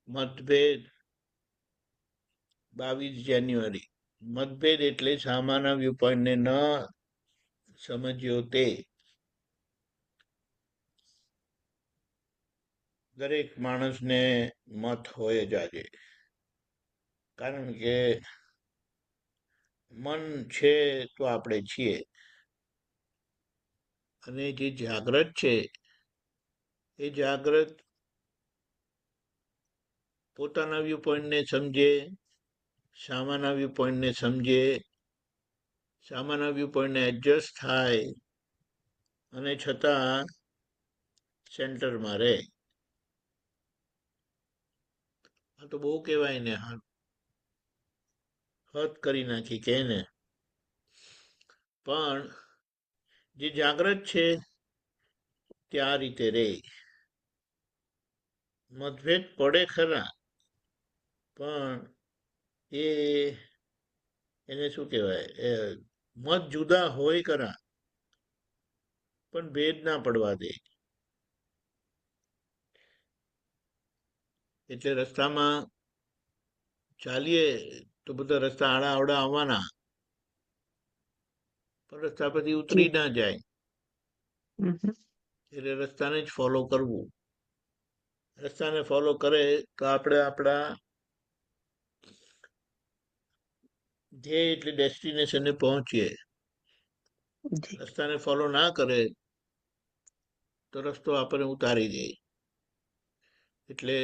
મતભેદ 22 જાન્યુઆરી. મતભેદ એટલે સામાના વ્યૂ પોઈન્ટને ન સમજ્યો તે. દરેક માણસને મત હોય જ આજે, કારણ કે મન છે તો આપણે છીએ, અને જે જાગ્રત છે એ જાગ્રત પોતાના વ્યૂ પોઈન્ટને સમજે, સામાના વ્યૂ પોઈન્ટને સમજે, સામાના વ્યૂ પોઈન્ટને એડજસ્ટ થાય અને છતાં સેન્ટરમાં રહે. આ તો બહુ કહેવાય ને, હદ કરી નાખી કે ને. પણ જે જાગ્રત છે તે આ રીતે રે. મતભેદ પડે ખરા, પણ એને શું કહેવાય, મત જુદા હોય ખરા, પણ ભેદ ના પડવા દે. એટલે રસ્તામાં ચાલીએ તો બધા રસ્તા આડા આવડા આવવાના, પણ રસ્તા પછી ઉતરી ના જાય, એટલે રસ્તાને જ ફોલો કરવું. રસ્તાને ફોલો કરે તો આપણે આપણા ધ્યેય એટલે ડેસ્ટિનેશને પહોંચીએ. રસ્તાને ફોલો ના કરે તો રસ્તો આપણને ઉતારી દે. એટલે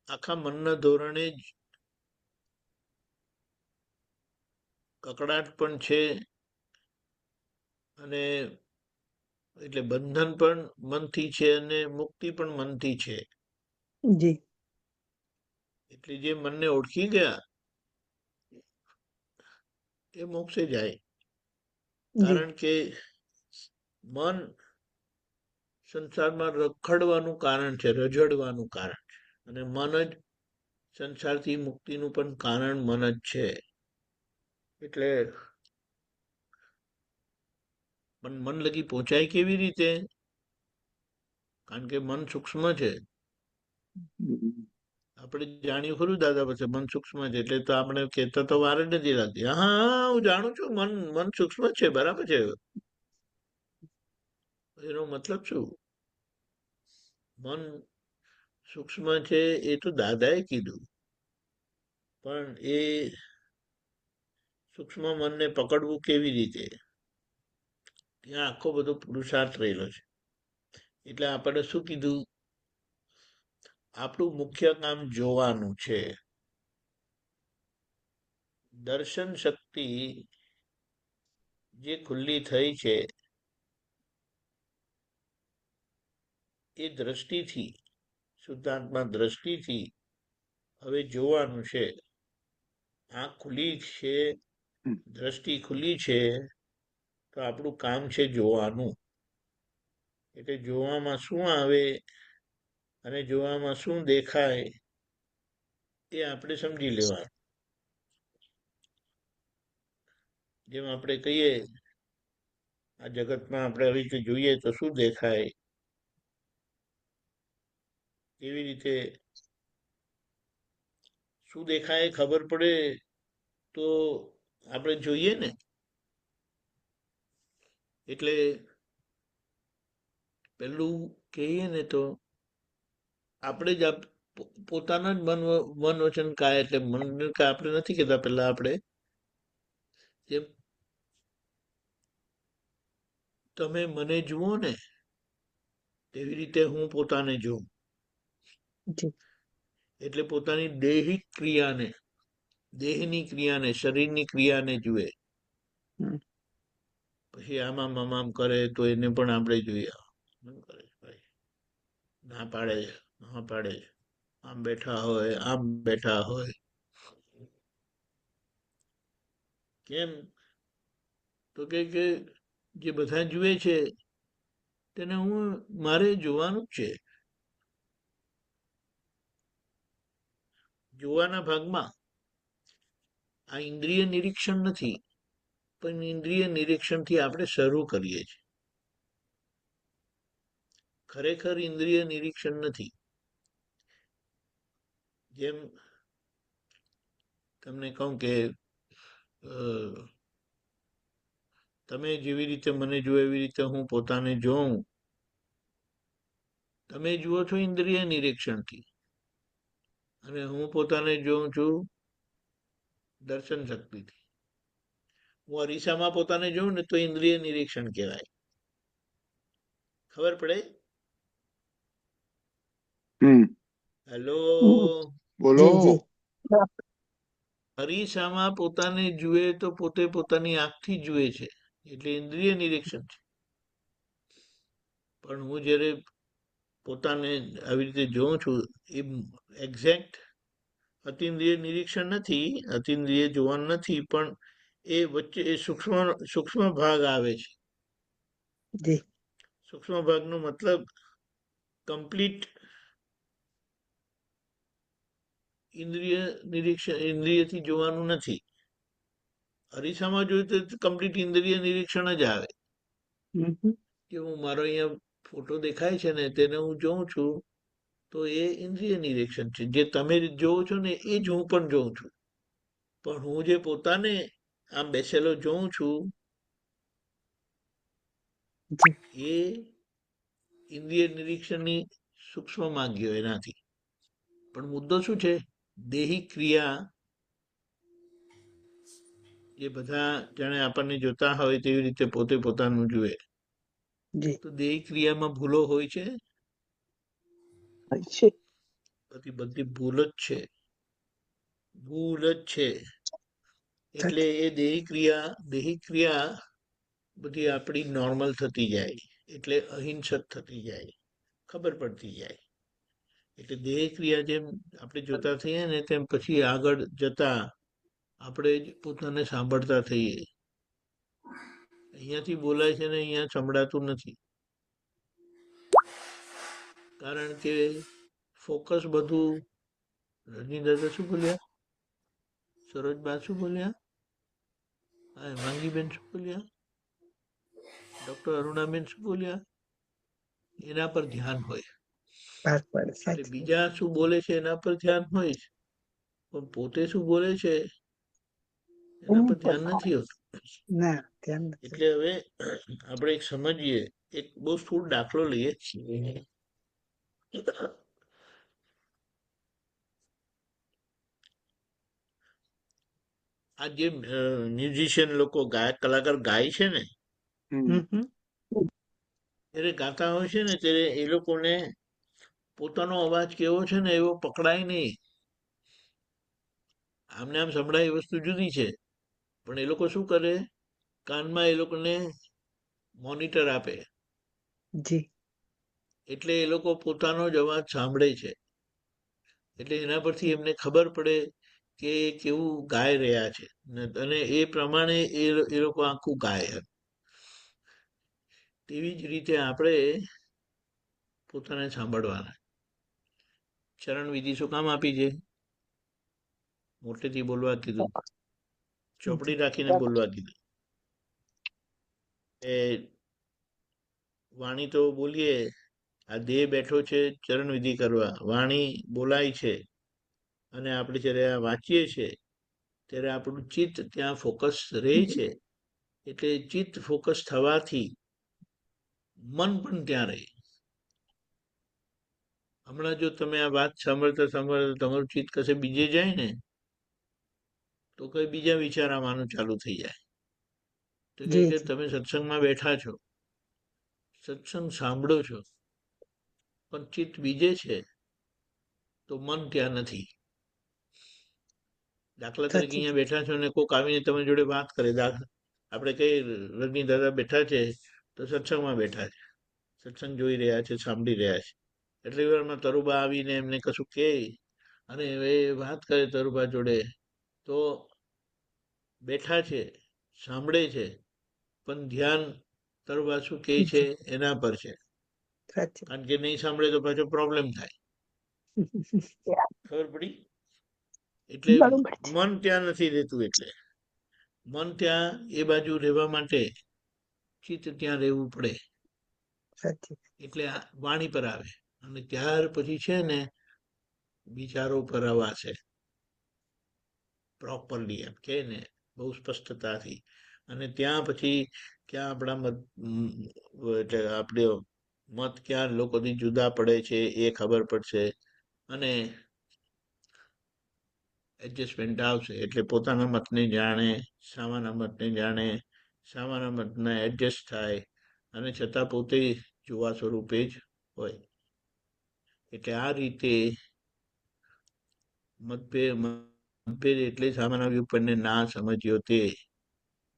આખા મનના ધોરણે જ કકડાટ પણ છે, અને એટલે બંધન પણ મનથી છે અને મુક્તિ પણ મનથી છે. એટલે જે મનને ઓળખી ગયા એ મોક્ષે જાય, કારણ કે મન સંસારમાં રખડવાનું કારણ છે, રજડવાનું કારણ છે, અને મન જ સંસારથી મુક્તિનું પણ કારણ મન જ છે. એટલે પણ મન લગી પહોંચાય કેવી રીતે? કારણ કે મન સૂક્ષ્મ છે. આપણે જાણ્યું ખરું દાદા પાસે મન સૂક્ષ્મ છે, એટલે તો આપણે કહેતા તો વાર જ નથી લાગતી. હા, હું જાણું છું મન સૂક્ષ્મ છે, બરાબર છે. એનો મતલબ શું? મન સૂક્ષ્મ છે એ તો દાદાએ કીધું, પણ એ સૂક્ષ્મ મનને પકડવું કેવી રીતે? ત્યાં આખો બધો પુરુષાર્થ રહેલો છે. એટલે આપણે શું કીધું? આપણું મુખ્ય કામ જોવાનું છે. દર્શન શક્તિ જે ખુલ્લી થઈ છે એ દ્રષ્ટિથી, શુદ્ધાત્મા દ્રષ્ટિથી હવે જોવાનું છે. આંખ ખુલ્લી છે, દ્રષ્ટિ ખુલ્લી છે, તો આપણું કામ છે જોવાનું. એટલે જોવામાં શું આવે અને જોવામાં શું દેખાય એ આપણે સમજી લેવાનું. જેમ આપણે કહીએ આ જગતમાં આપણે આવી રીતે જોઈએ તો શું દેખાય, એવી રીતે શું દેખાય ખબર પડે તો આપણે જોઈએ ને. એટલે પેલું કહીએ ને તો આપણે જ પોતાના જ મન વચન કાય, એટલે મન આપણે નથી કહેતા, પેલા આપણે જેમ તમે મને જુઓ ને તેવી રીતે હું પોતાને જોઉં. એટલે પોતાની દેહિક ક્રિયાને, દેહની ક્રિયાને, શરીરની ક્રિયાને જુએ. પછી આમ કરે તો એને પણ આપણે જોઈએ. ના પાડે છે, ના પાડે છે, આમ બેઠા હોય, આમ બેઠા હોય. કેમ? તો કે જે બધા જુએ છે તેને મારે જોવાનું જ છે. જોવાના ભાગમાં આ ઇન્દ્રિય નિરીક્ષણ નથી, પણ ઇન્દ્રિય નિરીક્ષણથી આપણે શરૂ કરીએ છીએ. ખરેખર ઇન્દ્રિય નિરીક્ષણ નથી. જેમ તમને કહું કે તમે જેવી રીતે મને જુઓ એવી રીતે હું પોતાને જોઉં. તમે જુઓ છો ઇન્દ્રિય નિરીક્ષણથી, અને હું પોતાને જોઉં છું દર્શન શક્તિથી. હું અરીસામાં પોતાને જોઉં ને તો ઇન્દ્રિય નિરીક્ષણ કહેવાય. ખબર પડે? હેલો, બોલો. અરીસામાં પોતાને જુએ તો પોતે પોતાની આંખથી જુએ છે, એટલે ઇન્દ્રિય નિરીક્ષણ છે. પણ હું જ્યારે પોતાને આવી રીતે જોઉં છું એ એક્ઝેક્ટ અતિન્દ્રિય નિરીક્ષણ નથી, અતિન્દ્રિય જોવાનું નથી, પણ એ વચ્ચે એ સૂક્ષ્મ ભાગ આવે છે. સૂક્ષ્મ ભાગનો મતલબ કમ્પ્લીટ ઇન્દ્રિય નિરીક્ષણ, ઇન્દ્રિયથી જોવાનું નથી. અરીસામાં જોયું તો કમ્પ્લીટ ઇન્દ્રિય નિરીક્ષણ જ આવે. કે હું મારો અહીંયા ફોટો દેખાય છે ને તેને હું જોઉં છું તો એ ઇન્દ્રિય નિરીક્ષણ છે. જે તમે જોવો છો ને એ જ હું પણ જોઉં છું. પણ હું જે પોતાને આમ બેસેલો જોઉં છું એ ઇન્દ્રિય નિરીક્ષણની સૂક્ષ્મ માંગ્યો એનાથી. પણ મુદ્દો શું છે? દેહી ક્રિયા જે બધા જાણે આપણને જોતા હોય તેવી રીતે પોતે પોતાનું જુએ, તો દેહી ક્રિયામાં ભૂલો હોય છે. બધી ભૂલ જ છે, ભૂલ જ છે. એટલે એ દેહી ક્રિયા બધી આપણી નોર્મલ થતી જાય, એટલે અહિંસક થતી જાય, ખબર પડતી જાય. એટલે દેહ ક્રિયા જેમ આપણે જોતા થઈએ ને તેમ પછી આગળ જતા આપણે જ પોતાને સાંભળતા થઈએ. અહીંયાથી બોલાય છે ને અહીંયા સંભળાતું નથી, કારણ કે ફોકસ બધું. રજની દાદા શું બોલ્યા? સરોજબા શું બોલ્યા? હા, માંગીબેન શું બોલ્યા? ડોક્ટર અરુણાબેન શું બોલ્યા? એના પર ધ્યાન હોય. એટલે બીજા શું બોલે છે એના પર ધ્યાન હોય, પણ પોતે શું બોલે છે એના પર ધ્યાન નથી હોતું. એટલે હવે આપણે એક સમજીએ, એક બહુ સ્થૂળ દાખલો લઈએ. આ જે મ્યુઝિશિયન લોકો, ગાયક કલાકાર ગાય છે ને, ત્યારે ગાતા હોય છે ને ત્યારે એ લોકોને પોતાનો અવાજ કેવો છે ને એવો પકડાય નહીં. આમને આમ સંભળાય એ વસ્તુ જુદી છે, પણ એ લોકો શું કરે, કાનમાં એ લોકોને મોનિટર આપે, એટલે એ લોકો પોતાનો જ અવાજ સાંભળે છે. એટલે એના પરથી એમને ખબર પડે કે કેવું ગાઈ રહ્યા છે, અને એ પ્રમાણે એ લોકો આખું ગાય. તેવી જ રીતે આપણે પોતાને સાંભળવાના. ચરણ વિધિ શું કામ આપી છે? મોટેથી બોલવા કીધું, ચોપડી રાખીને બોલવા કીધું. એ વાણી તો બોલીએ, આ દેહ બેઠો છે ચરણ વિધિ કરવા, વાણી બોલાય છે, અને આપણે જ્યારે આ વાંચીએ છીએ ત્યારે આપણું ચિત્ત ત્યાં ફોકસ રહે છે. એટલે ચિત્ત ફોકસ થવાથી મન પણ ત્યાં રહે. હમણાં જો તમે આ વાત સાંભળતા સાંભળતા તમારું ચિત્ત કશે બીજે જાય ને તો કઈ બીજા વિચાર આવવાનું ચાલુ થઈ જાય. તો કે તમે સત્સંગમાં બેઠા છો, સત્સંગ સાંભળો છો, પણ ચિત્ત બીજે છે તો મન ત્યાં નથી. દાખલા તરીકે અહીંયા બેઠા છો ને કોઈક આવીને તમારી જોડે વાત કરે, આપણે કઈ રજની દાદા બેઠા છે તો સત્સંગમાં બેઠા છે, સત્સંગ જોઈ રહ્યા છે, સાંભળી રહ્યા છે. એટલી વારમાં તરુબા આવીને એમને કશું કહે અને એ વાત કરે તરુબા જોડે, તો બેઠા છે, સાંભળે છે, પણ ધ્યાન તરુબા શું કહે છે એના પર છે. કારણ કે નહીં સાંભળે તો પાછો પ્રોબ્લેમ થાય. ખબર પડી? એટલે મન ત્યાં નથી રહેતું. એટલે મન ત્યાં એ બાજુ રહેવા માટે ચિત્ત ત્યાં રહેવું પડે. એટલે વાણી પર આવે, અને ત્યાર પછી છે ને વિચારો ભરાવા છે પ્રોપરલી, એમ કે ને બહુ સ્પષ્ટતાથી. અને ત્યાં પછી ક્યાં આપણા મત એટલે આપણે મત ક્યાં લોકોથી જુદા પડે છે એ ખબર પડશે. અને એડજસ્ટમેન્ટ આવશે એટલે પોતાના મતને જાણે, સામાના મતને જાણે, સામાના મતને એડજસ્ટ થાય, અને છતાં પોતે જોવા સ્વરૂપે જ હોય. એટલે આ રીતે મતભેદ એટલે સામાના વ્યુપોઈન્ટને ના સમજ્યો તે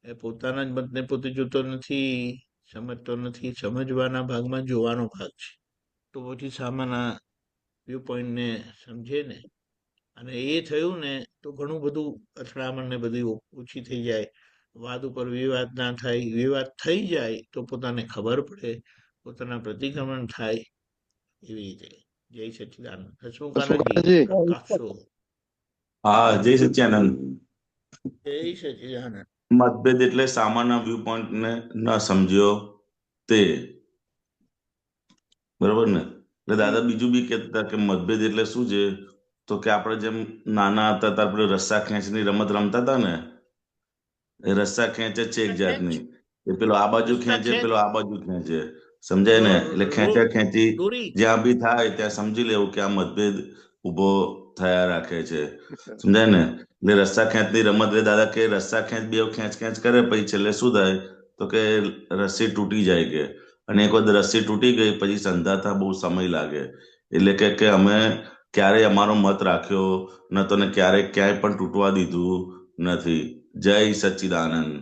એ પોતાના જ મતને પોતે જોતો નથી, સમજતો નથી. સમજવાના ભાગમાં જોવાનો ભાગ છે. તો પછી સામાના વ્યુપોઈન્ટને સમજે ને, અને એ થયું ને તો ઘણું બધું અથડામણ ને બધી ઓછી થઈ જાય. વાદ ઉપર વિવાદ ના થાય. વિવાદ થઈ જાય તો પોતાને ખબર પડે, પોતાના પ્રતિક્રમણ થાય. એવી રીતે. જય સચ્ચિદાનંદ. હસમુખાનંદજી આપશો. હા, જય સચ્ચિદાનંદ. જય સચ્ચિદાનંદ. મતભેદ એટલે સામાન્ય વ્યૂ પોઈન્ટ ને ન સમજ્યો તે, બરોબર ને? એટલે દાદા બીજું બી કહેતા હતા કે મતભેદ એટલે શું છે, તો કે આપણે જેમ નાના હતા ત્યારે આપણે રસ્સા ખેંચની રમત રમતા હતા ને, એ રસ્સા ખેંચે છે એક જાતની. એ પેલો આ બાજુ ખેંચે, પેલો આ બાજુ ખેંચે, સમજાય ને? એટલે ખેંચા ખેંચી જ્યાં બી થાય ત્યાં સમજી લેવું કે આ મતભેદ ઉભો થયા રાખે છે, સમજાય ને? એટલે રસ્સા ખેંચની રમત રે દાદા કે રસ્સા ખેંચ બે ખેંચ કરે, પછી છેલ્લે શું થાય તો કે રસ્સી તૂટી જાય કે, અને એક વખત રસ્સી તૂટી ગઈ પછી સંધાતા બહુ સમય લાગે. એટલે કે અમે ક્યારેય અમારો મત રાખ્યો ન તો ને ક્યારેય ક્યાંય પણ તૂટવા દીધું નથી. જય સચ્ચિદાનંદ.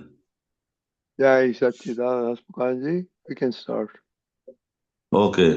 જય સચ્ચિદાનંદ. Hasmukhanji, we can start. Okay.